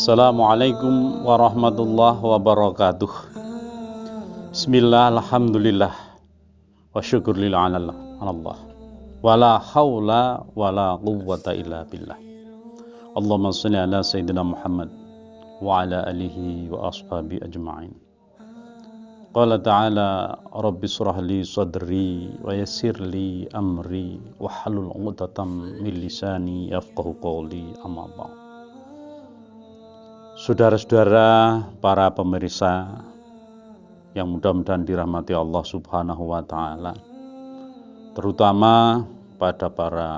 Assalamualaikum warahmatullahi wabarakatuh. Bismillah, alhamdulillah, wa syukur lillah, wala hawla wala quwwata illa billah. Allahumma salli ala Sayyidina Muhammad wa ala alihi wa ashabi ajma'in. Qala ta'ala, Rabbi surah li sadri wa yassir li amri wa halul 'uqdatam min lisani yafqahu qawli, amma ba'd. Saudara-saudara, para pemirsa yang mudah-mudahan dirahmati Allah Subhanahu wa Ta'ala, terutama pada para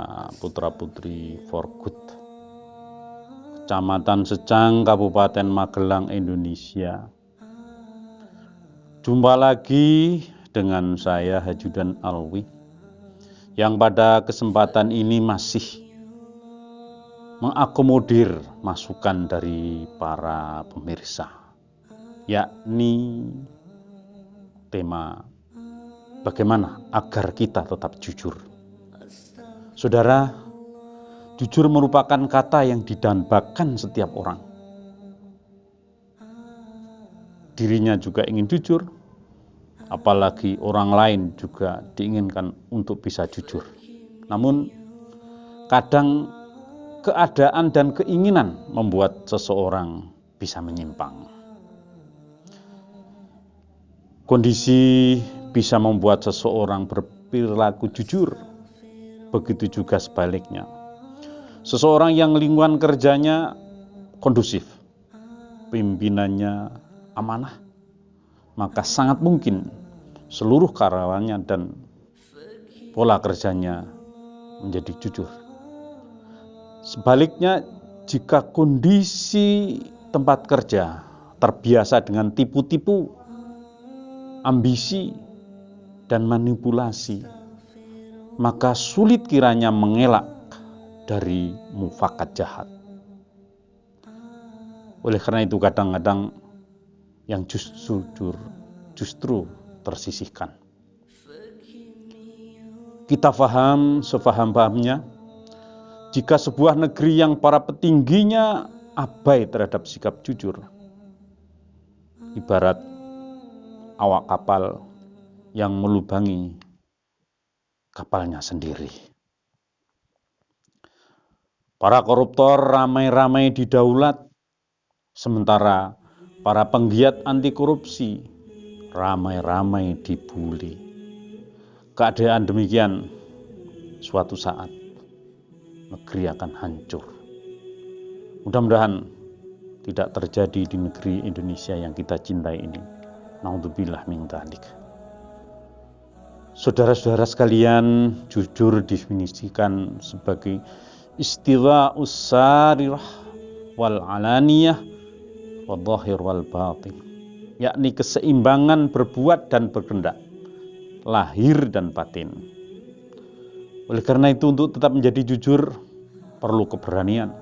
putra-putri For Good Kecamatan Secang, Kabupaten Magelang, Indonesia. Jumpa lagi dengan saya Hajudan Alwi, yang pada kesempatan ini masih mengakomodir masukan dari para pemirsa, yakni tema bagaimana agar kita tetap jujur. Saudara, jujur merupakan kata yang didambakan setiap orang. Dirinya juga ingin jujur, apalagi orang lain juga diinginkan untuk bisa jujur. Namun kadang keadaan dan keinginan membuat seseorang bisa menyimpang. Kondisi bisa membuat seseorang berperilaku jujur, begitu juga sebaliknya. Seseorang yang lingkungan kerjanya kondusif, pimpinannya amanah, maka sangat mungkin seluruh karyawannya dan pola kerjanya menjadi jujur. Sebaliknya, jika kondisi tempat kerja terbiasa dengan tipu-tipu, ambisi, dan manipulasi, maka sulit kiranya mengelak dari mufakat jahat. Oleh karena itu kadang-kadang yang justru tersisihkan. Kita faham sefaham-fahamnya, jika sebuah negeri yang para petingginya abai terhadap sikap jujur, ibarat awak kapal yang melubangi kapalnya sendiri. Para koruptor ramai-ramai didaulat, sementara para penggiat anti korupsi ramai-ramai dibuli. Keadaan demikian suatu saat negeri akan hancur. Mudah-mudahan tidak terjadi di negeri Indonesia yang kita cintai ini. Naudzubillah min dzalik. Saudara-saudara sekalian, jujur definisikan sebagai istiwa'us sarirah wal alaniyah wal dhahir wal batin, yakni keseimbangan berbuat dan berkehendak, lahir dan batin. Oleh karena itu, untuk tetap menjadi jujur perlu keberanian,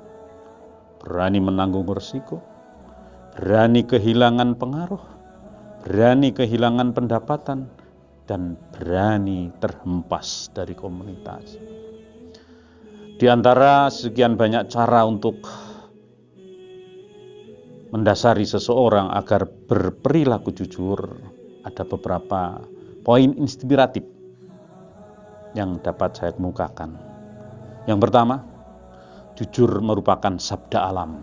berani menanggung risiko, berani kehilangan pengaruh, berani kehilangan pendapatan, dan berani terhempas dari komunitas. Di antara sekian banyak cara untuk mendasari seseorang agar berperilaku jujur, ada beberapa poin inspiratif yang dapat saya kemukakan. Yang pertama, jujur merupakan sabda alam.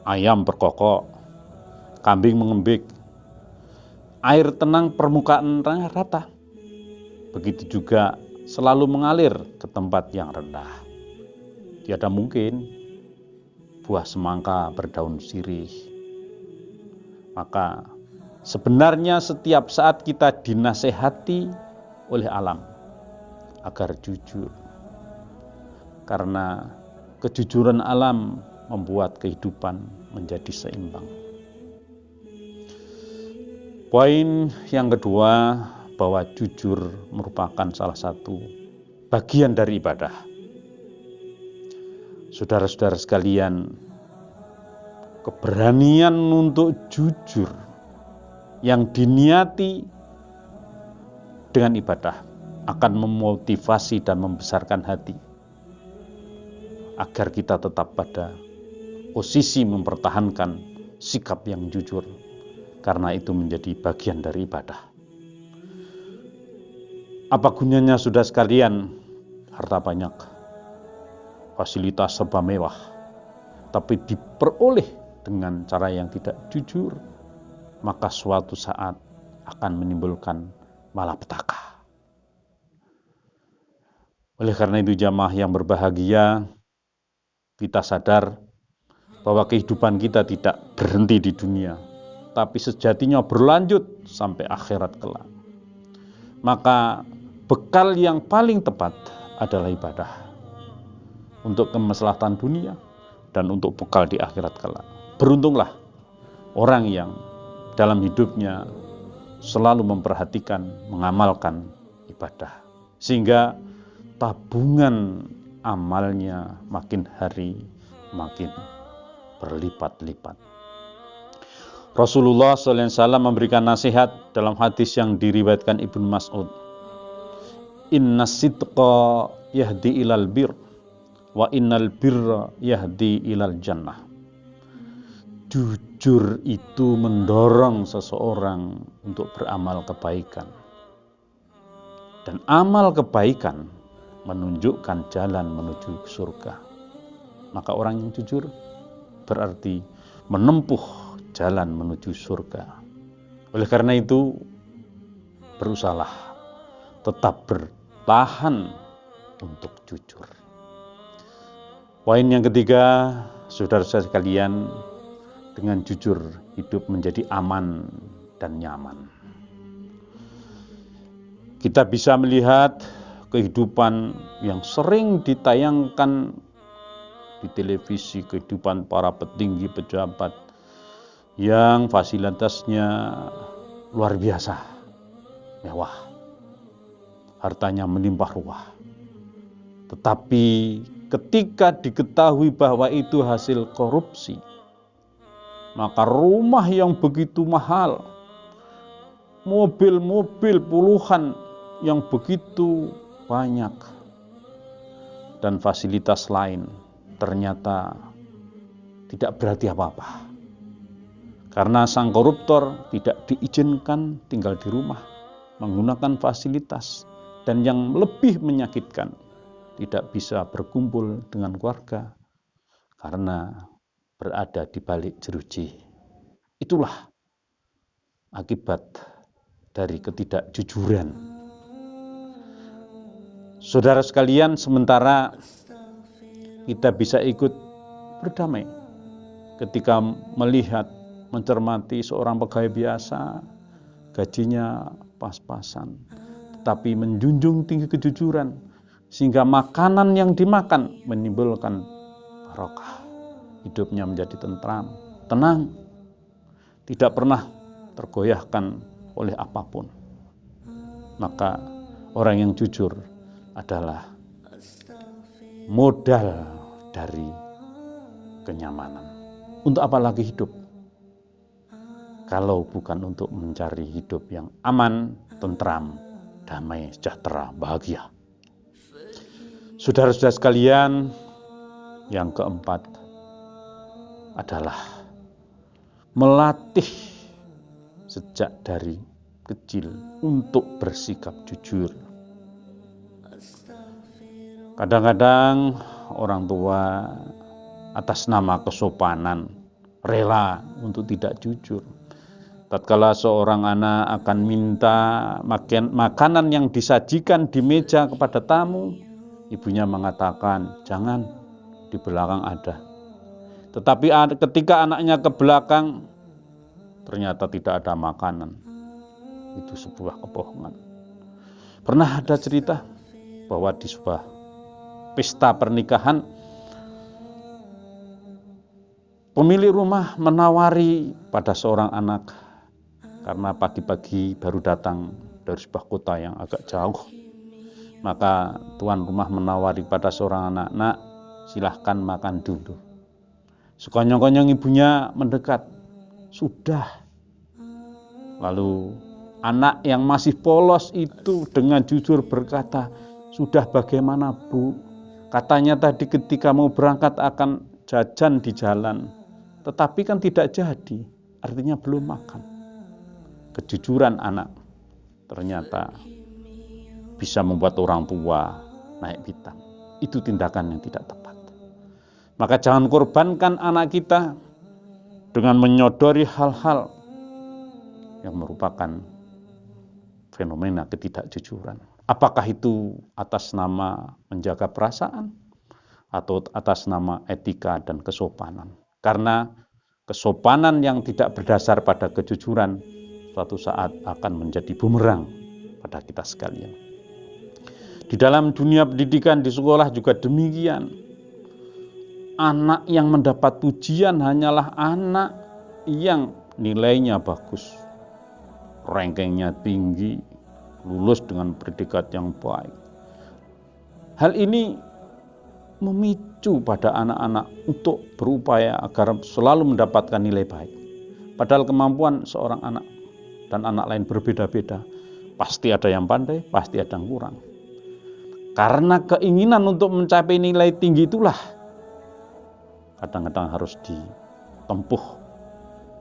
Ayam berkokok, kambing mengembik, air tenang permukaan rata. Begitu juga selalu mengalir ke tempat yang rendah. Tiada mungkin buah semangka berdaun sirih. Maka sebenarnya setiap saat kita dinasehati oleh alam agar jujur, karena kejujuran alam membuat kehidupan menjadi seimbang. Poin yang kedua, bahwa jujur merupakan salah satu bagian dari ibadah. Saudara-saudara sekalian, keberanian untuk jujur yang diniati dengan ibadah akan memotivasi dan membesarkan hati agar kita tetap pada posisi mempertahankan sikap yang jujur, karena itu menjadi bagian dari ibadah. Apa gunanya sudah sekalian harta banyak, fasilitas serba mewah, tapi diperoleh dengan cara yang tidak jujur, maka suatu saat akan menimbulkan malapetaka. Oleh karena itu jamaah yang berbahagia, kita sadar bahwa kehidupan kita tidak berhenti di dunia, tapi sejatinya berlanjut sampai akhirat kelak. Maka bekal yang paling tepat adalah ibadah untuk kemaslahatan dunia dan untuk bekal di akhirat kelak. Beruntunglah orang yang dalam hidupnya selalu memperhatikan, mengamalkan ibadah, sehingga tabungan amalnya makin hari makin berlipat-lipat. Rasulullah SAW memberikan nasihat dalam hadis yang diriwayatkan Ibnu Mas'ud. Inna sidqa yahdi ilal bir, wa innal birra yahdi ilal jannah. Jujur itu mendorong seseorang untuk beramal kebaikan. Dan amal kebaikan menunjukkan jalan menuju surga. Maka orang yang jujur berarti menempuh jalan menuju surga. Oleh karena itu, berusahalah tetap bertahan untuk jujur. Poin yang ketiga, saudara-saudara sekalian, dengan jujur hidup menjadi aman dan nyaman. Kita bisa melihat kehidupan yang sering ditayangkan di televisi, kehidupan para petinggi pejabat yang fasilitasnya luar biasa, mewah, hartanya melimpah ruah. Tetapi ketika diketahui bahwa itu hasil korupsi, maka rumah yang begitu mahal, mobil-mobil puluhan yang begitu banyak, dan fasilitas lain ternyata tidak berarti apa-apa. Karena sang koruptor tidak diizinkan tinggal di rumah, menggunakan fasilitas, dan yang lebih menyakitkan, tidak bisa berkumpul dengan keluarga karena berada di balik jeruji. Itulah akibat dari ketidakjujuran. Saudara sekalian, sementara kita bisa ikut berdamai ketika melihat, mencermati seorang pegawai biasa, gajinya pas-pasan, tetapi menjunjung tinggi kejujuran, sehingga makanan yang dimakan menimbulkan barokah. Hidupnya menjadi tentram, tenang, tidak pernah tergoyahkan oleh apapun. Maka orang yang jujur adalah modal dari kenyamanan. Untuk apa lagi hidup kalau bukan untuk mencari hidup yang aman, tentram, damai, sejahtera, bahagia. Saudara-saudara sekalian, yang keempat adalah melatih sejak dari kecil untuk bersikap jujur. Kadang-kadang orang tua atas nama kesopanan rela untuk tidak jujur. Tatkala seorang anak akan minta makanan yang disajikan di meja kepada tamu, ibunya mengatakan, jangan, di belakang ada. Tetapi ketika anaknya ke belakang, ternyata tidak ada makanan. Itu sebuah kebohongan. Pernah ada cerita bahwa di sebuah pesta pernikahan, pemilik rumah menawari pada seorang anak, karena pagi-pagi baru datang dari sebuah kota yang agak jauh. Maka tuan rumah menawari pada seorang anak, "Nak, silahkan makan dulu." Sekonyong-konyong ibunya mendekat, "Sudah." Lalu anak yang masih polos itu dengan jujur berkata, "Sudah bagaimana, Bu? Katanya tadi ketika mau berangkat akan jajan di jalan, tetapi kan tidak jadi, artinya belum makan." Kejujuran anak ternyata bisa membuat orang tua naik pitam. Itu tindakan yang tidak tepat. Maka jangan korbankan anak kita dengan menyodori hal-hal yang merupakan fenomena ketidakjujuran. Apakah itu atas nama menjaga perasaan atau atas nama etika dan kesopanan? Karena kesopanan yang tidak berdasar pada kejujuran suatu saat akan menjadi bumerang pada kita sekalian. Di dalam dunia pendidikan di sekolah juga demikian. Anak yang mendapat pujian hanyalah anak yang nilainya bagus, rankingnya tinggi, lulus dengan predikat yang baik. Hal ini memicu pada anak-anak untuk berupaya agar selalu mendapatkan nilai baik. Padahal kemampuan seorang anak dan anak lain berbeda-beda. Pasti ada yang pandai, pasti ada yang kurang. Karena keinginan untuk mencapai nilai tinggi itulah kadang-kadang harus ditempuh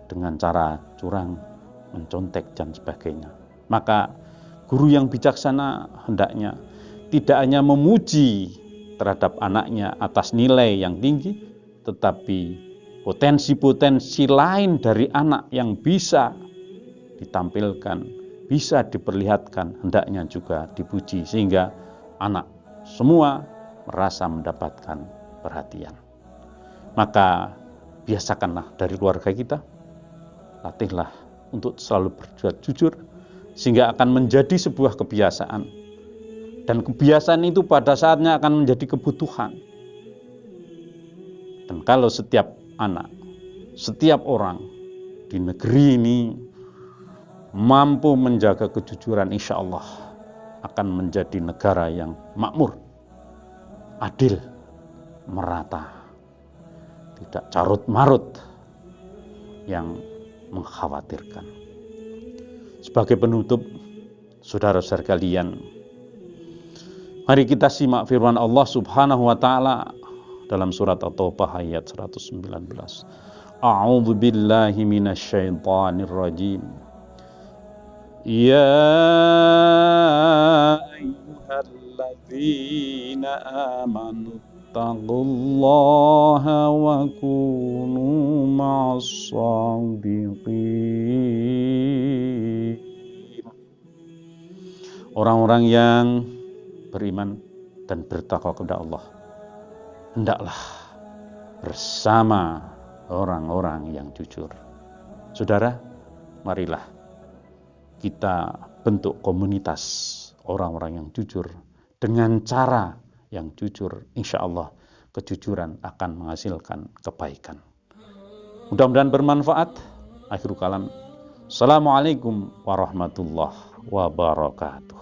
dengan cara curang, mencontek dan sebagainya. Maka guru yang bijaksana hendaknya tidak hanya memuji terhadap anaknya atas nilai yang tinggi, tetapi potensi-potensi lain dari anak yang bisa ditampilkan, bisa diperlihatkan, hendaknya juga dipuji sehingga anak semua merasa mendapatkan perhatian. Maka biasakanlah dari keluarga kita, latihlah untuk selalu berbuat jujur sehingga akan menjadi sebuah kebiasaan. Dan kebiasaan itu pada saatnya akan menjadi kebutuhan. Dan kalau setiap anak, setiap orang di negeri ini mampu menjaga kejujuran, insya Allah akan menjadi negara yang makmur, adil, merata, tidak carut-marut yang mengkhawatirkan. Sebagai penutup, saudara-saudara kalian, mari kita simak firman Allah Subhanahu wa taala dalam surat At-Taubah ayat 119. A'udzu billahi minasyaitonir rajim. Ya ayyuhalladzina amanu taqullaha wa kunu ma'as-shadiqin. Orang-orang yang beriman dan bertakwa kepada Allah, hendaklah bersama orang-orang yang jujur. Saudara, marilah kita bentuk komunitas orang-orang yang jujur dengan cara yang jujur. Insya Allah kejujuran akan menghasilkan kebaikan. Mudah-mudahan bermanfaat. Akhirul kalam. Assalamualaikum warahmatullahi wabarakatuh.